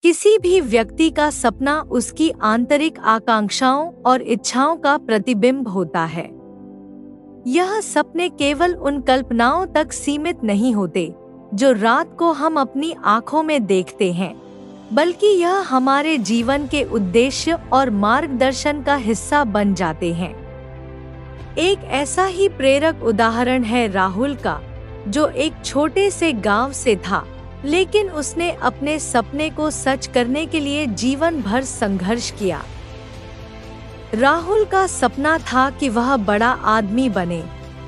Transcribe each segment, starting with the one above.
किसी भी व्यक्ति का सपना उसकी आंतरिक आकांक्षाओं और इच्छाओं का प्रतिबिंब होता है। यह सपने केवल उन कल्पनाओं तक सीमित नहीं होते जो रात को हम अपनी आंखों में देखते हैं, बल्कि यह हमारे जीवन के उद्देश्य और मार्गदर्शन का हिस्सा बन जाते हैं। एक ऐसा ही प्रेरक उदाहरण है राहुल का, जो एक छोटे से गांव से था, लेकिन उसने अपने सपने को सच करने के लिए जीवन भर संघर्ष किया। राहुल का सपना था कि वह बड़ा आदमी बने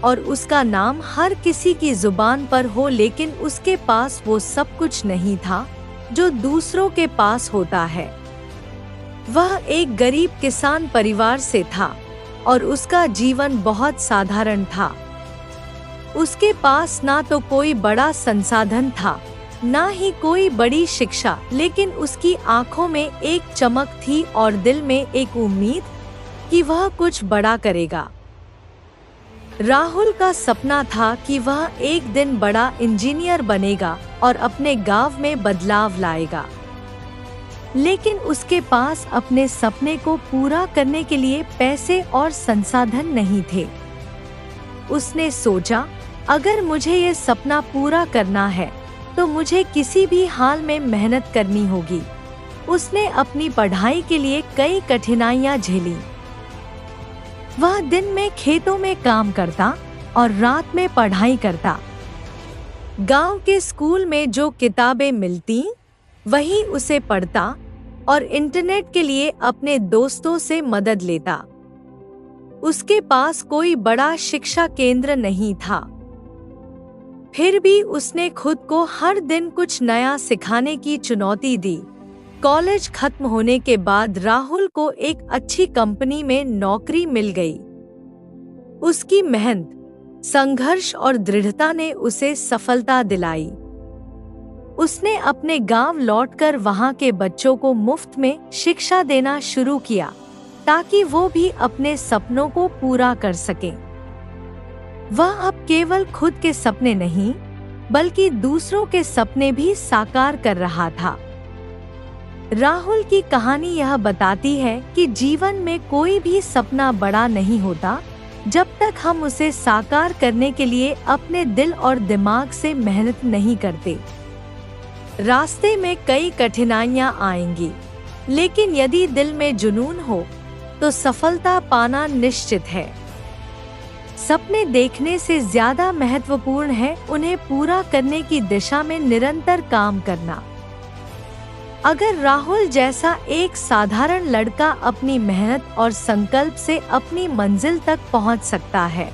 और उसका नाम हर किसी की जुबान पर हो, लेकिन उसके पास वो सब कुछ नहीं था जो दूसरों के पास होता है। वह एक गरीब किसान परिवार से था और उसका जीवन बहुत साधारण था। उसके पास ना तो कोई बड़ा संसाधन था, ना ही कोई बड़ी शिक्षा, लेकिन उसकी आंखों में एक चमक थी और दिल में एक उम्मीद कि वह कुछ बड़ा करेगा। राहुल का सपना था कि वह एक दिन बड़ा इंजीनियर बनेगा और अपने गांव में बदलाव लाएगा, लेकिन उसके पास अपने सपने को पूरा करने के लिए पैसे और संसाधन नहीं थे। उसने सोचा, अगर मुझे ये सपना पूरा करना है तो मुझे किसी भी हाल में मेहनत करनी होगी। उसने अपनी पढ़ाई के लिए कई कठिनाइयां झेली। वह दिन में खेतों में काम करता और रात में पढ़ाई करता। गांव के स्कूल में जो किताबें मिलती वही उसे पढ़ता और इंटरनेट के लिए अपने दोस्तों से मदद लेता। उसके पास कोई बड़ा शिक्षा केंद्र नहीं था, फिर भी उसने खुद को हर दिन कुछ नया सिखाने की चुनौती दी। कॉलेज खत्म होने के बाद राहुल को एक अच्छी कंपनी में नौकरी मिल गई। उसकी मेहनत, संघर्ष और दृढ़ता ने उसे सफलता दिलाई। उसने अपने गांव लौटकर वहां के बच्चों को मुफ्त में शिक्षा देना शुरू किया, ताकि वो भी अपने सपनों को पूरा कर सकें। वह अब केवल खुद के सपने नहीं, बल्कि दूसरों के सपने भी साकार कर रहा था। राहुल की कहानी यह बताती है कि जीवन में कोई भी सपना बड़ा नहीं होता जब तक हम उसे साकार करने के लिए अपने दिल और दिमाग से मेहनत नहीं करते। रास्ते में कई कठिनाइयां आएंगी, लेकिन यदि दिल में जुनून हो तो सफलता पाना निश्चित है। सपने देखने से ज्यादा महत्वपूर्ण है उन्हें पूरा करने की दिशा में निरंतर काम करना। अगर राहुल जैसा एक साधारण लड़का अपनी मेहनत और संकल्प से अपनी मंजिल तक पहुंच सकता है,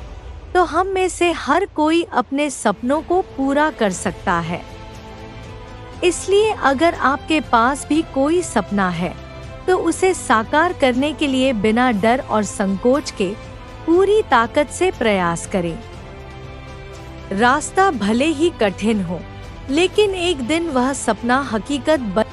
तो हम में से हर कोई अपने सपनों को पूरा कर सकता है। इसलिए अगर आपके पास भी कोई सपना है, तो उसे साकार करने के लिए बिना डर और संकोच के पूरी ताकत से प्रयास करें। रास्ता भले ही कठिन हो, लेकिन एक दिन वह सपना हकीकत बन